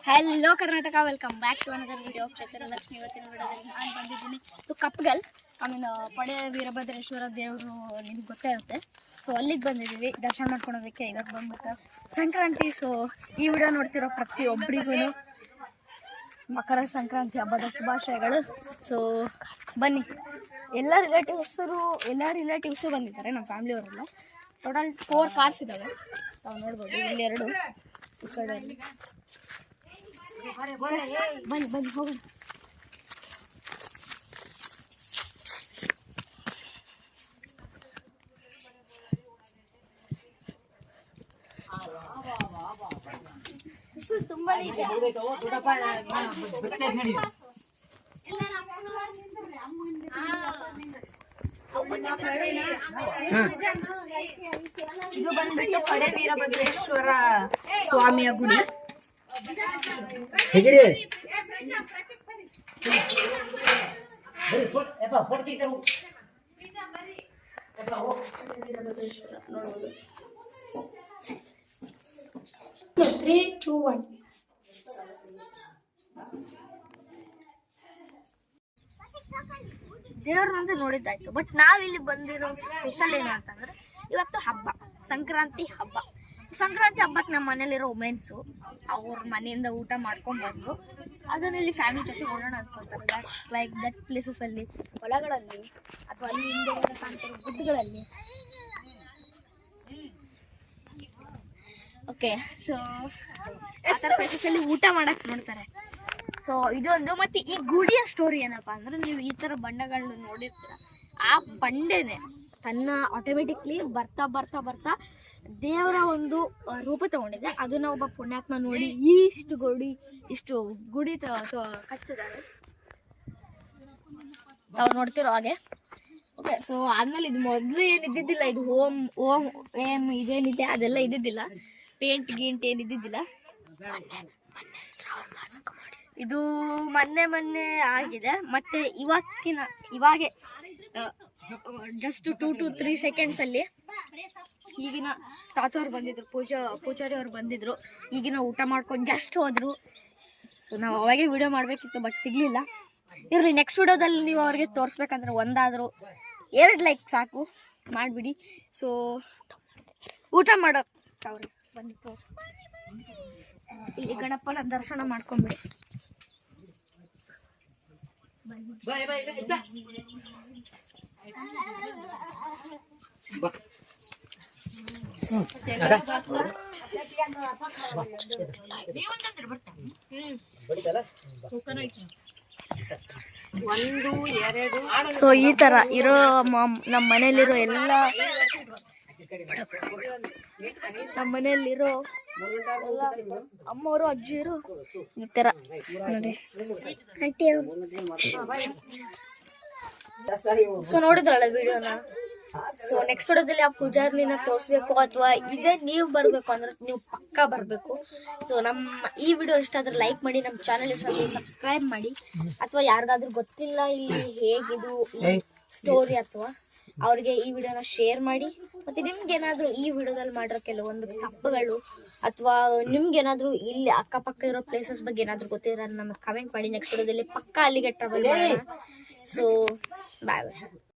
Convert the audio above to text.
Hello Karnataka, welcome back to another video of Chaitralakshmi. ಇವತ್ತಿನ ವಿಡಿಯೋದಲ್ಲಿ ನಾನು ಬಂದಿದ್ದೀನಿ ಟು ಕಪ್ಪಗಲ್. ಪಡೆ ವೀರಭದ್ರೇಶ್ವರ ದೇವರು ನಿಮ್ಗೆ ಗೊತ್ತೇ ಇರುತ್ತೆ. ಸೊ ಅಲ್ಲಿಗೆ ಬಂದಿದ್ದೀವಿ ದರ್ಶನ ಮಾಡ್ಕೊಳೋದಕ್ಕೆ. ಇದಕ್ಕೆ ಬಂದ್ಬಿಟ್ಟು ಸಂಕ್ರಾಂತಿ. ಸೊ ಈ ವಿಡಿಯೋ ನೋಡ್ತಿರೋ ಪ್ರತಿಯೊಬ್ಬರಿಗೂ ಮಕರ ಸಂಕ್ರಾಂತಿ ಹಬ್ಬದ ಶುಭಾಶಯಗಳು. ಸೊ ಬನ್ನಿ, ಎಲ್ಲ ರಿಲೇಟಿವ್ಸು ಬಂದಿದ್ದಾರೆ, ನಮ್ಮ ಫ್ಯಾಮಿಲಿಯವರೆಲ್ಲ. ಟೋಟಲ್ 4 ಕಾರ್ಸ್ ಇದ್ದಾವೆ, ನಾವು ನೋಡ್ಬೋದು. ಇಲ್ಲಿ 2 ಈ ಕಡೆಯಲ್ಲಿ. ಬನ್ನಿ ಹೋಗೋಣ. ತುಂಬಾ ಇದೆ. ಇದು ಬಂದ್ಬಿಟ್ಟು ಪಡೆ ವೀರಭದ್ರೇಶ್ವರ ಸ್ವಾಮಿಯ ಗುಡಿ. ನೋಡ್ಬೋದು. 3, 2, 1. ದೇವ್ರನ್ನಂತ ನೋಡಿದ್ದಾಯ್ತು, ಬಟ್ ನಾವಿಲ್ಲಿ ಬಂದಿರೋ ಸ್ಪೆಷಲ್ ಏನು ಅಂತಂದ್ರೆ ಇವತ್ತು ಹಬ್ಬ, ಸಂಕ್ರಾಂತಿ ಹಬ್ಬ. ಸಂಕ್ರಾಂತಿ ಹಬ್ಬಕ್ಕೆ ನಮ್ಮ ಮನೇಲಿರೋ ವುಮೆನ್ಸು ಅವ್ರ ಮನೆಯಿಂದ ಊಟ ಮಾಡ್ಕೊಂಡು ಬಂದು ಅದನ್ನಲ್ಲಿ ಫ್ಯಾಮಿಲಿ ಜೊತೆ ಓಡೋಣ ಅಂದ್ಕೊಳ್ತಾರೆ. ಲೈಕ್ ದಟ್ ಪ್ಲೇಸಸ್ ಅಲ್ಲಿ, ಹೊಲಗಳಲ್ಲಿ, ಅಥವಾ ಅಲ್ಲಿ ಹಿಂದೆ ಕಾಣ್ತಿರೋ ಗುಡ್ಡಗಳಲ್ಲಿ. ಓಕೆ, ಸೊ ಆ ಥರ ಪ್ಲೇಸಸ್ಸಲ್ಲಿ ಊಟ ಮಾಡಕ್ಕೆ ನೋಡ್ತಾರೆ. ಸೊ ಇದೊಂದು. ಮತ್ತು ಈ ಗುಡಿಯ ಸ್ಟೋರಿ ಏನಪ್ಪ ಅಂದ್ರೆ, ನೀವು ಈ ಥರ ಬಂಡೆಗಳನ್ನ ನೋಡಿರ್ತೀರ. ಆ ಬಂಡೆನೆ ತನ್ನ ಆಟೋಮೆಟಿಕ್ಲಿ ಬರ್ತಾ ಬರ್ತಾ ಬರ್ತಾ ದೇವರ ಒಂದು ರೂಪ ತಗೊಂಡಿದೆ. ಅದನ್ನ ಒಬ್ಬ ಪುಣ್ಯಾತ್ಮ ನೋಡಿ ಇಷ್ಟು ಗುಡಿ ಕಟ್ಸಿದ್ದಾರೆ, ನಾವು ನೋಡ್ತಿರೋ ಹಾಗೆ. ಓಕೆ, ಸೊ ಆದ್ಮೇಲೆ ಇದು ಮೊದಲು ಏನಿದ್ದಿದ್ದಿಲ್ಲ, ಇದು ಓಂ ಇದೇನಿದೆ ಅದೆಲ್ಲ ಇದ್ದಿದ್ದಿಲ್ಲ. ಪೇಂಟ್ ಗೀಂಟ್ ಏನಿದ್ದಿದ್ದಿಲ್ಲ. ಇದು ಮೊನ್ನೆ ಆಗಿದೆ. ಮತ್ತೆ ಇವಾಗೆ ಜಸ್ಟ್ 2 to 3 seconds ಅಲ್ಲಿ ಈಗಿನ ತಾತವ್ರು ಬಂದಿದ್ರು, ಪೂಜಾರಿ ಅವ್ರು ಬಂದಿದ್ರು. ಈಗಿನ ಊಟ ಮಾಡ್ಕೊಂಡು ಜಸ್ಟ್ ಹೋದ್ರು. ಸೊ ನಾವು ಅವಾಗೆ ವಿಡಿಯೋ ಮಾಡಬೇಕಿತ್ತು, ಬಟ್ ಸಿಗಲಿಲ್ಲ. ಇರಲಿ, ನೆಕ್ಸ್ಟ್ ವಿಡಿಯೋದಲ್ಲಿ ನೀವು ಅವ್ರಿಗೆ ತೋರಿಸ್ಬೇಕಂದ್ರೆ 1 ಆದರೂ 2 ಲೈಕ್ ಸಾಕು, ಮಾಡಿಬಿಡಿ. ಸೊ ಊಟ ಮಾಡೋ ಅವ್ರಿಗೆ ಬನ್ನಿ ತೋರಿಸ್. ಇಲ್ಲಿ ಗಣಪನ ದರ್ಶನ ಮಾಡ್ಕೊಂಬಿಡಿ. ಸೊ ಈ ತರ ಇರೋ ನಮ್ಮ ಮನೇಲಿರೋ ಎಲ್ಲ ಅಮ್ಮವರು ಅಜ್ಜಿಯರು ಈ ತರ ನೋಡಿ. ಸೊ ನೋಡಿದ್ರಲ್ಲ ವಿಡಿಯೋನ. ಸೊ ನೆಕ್ಸ್ಟ್ ವಿಡಿಯೋದಲ್ಲಿ ಆ ಪೂಜಾರಿನ ತೋರಿಸ್ಬೇಕು, ಅಥವಾ ಇದೇ ನೀವು ಬರಬೇಕು ಅಂದ್ರೆ ನೀವು ಪಕ್ಕಾ ಬರಬೇಕು. ಸೊ ನಮ್ಮ ಈ ವಿಡಿಯೋ ಇಷ್ಟ ಆದ್ರೆ ಲೈಕ್ ಮಾಡಿ, ನಮ್ಮ ಚಾನಲ್ ಸಬ್ಸ್ಕ್ರೈಬ್ ಮಾಡಿ, ಅಥವಾ ಯಾರಿಗಾದ್ರೂ ಗೊತ್ತಿಲ್ಲ ಇಲ್ಲಿ ಹೇಗಿದು ಸ್ಟೋರಿ ಅಥವಾ ಅವ್ರಿಗೆ ಈ ವಿಡಿಯೋನ ಶೇರ್ ಮಾಡಿ. ಮತ್ತೆ ನಿಮ್ಗೇನಾದ್ರೂ ಈ ವಿಡಿಯೋದಲ್ಲಿ ಮಾಡಿರೋ ಕೆಲವೊಂದು ತಪ್ಪುಗಳು, ಅಥವಾ ನಿಮ್ಗೇನಾದ್ರೂ ಇಲ್ಲಿ ಅಕ್ಕಪಕ್ಕ ಇರೋ ಪ್ಲೇಸಸ್ ಬಗ್ಗೆ ಏನಾದ್ರೂ ಗೊತ್ತಿದ್ರೆ ನಮಗೆ ಕಮೆಂಟ್ ಮಾಡಿ. ನೆಕ್ಸ್ಟ್ ವಿಡಿಯೋದಲ್ಲಿ ಪಕ್ಕಾ ಅಲ್ಲಿಗೆ ಟ್ರಾವೆಲ್ ಮಾಡೋಣ. ಸೊ ಬಾಯ್.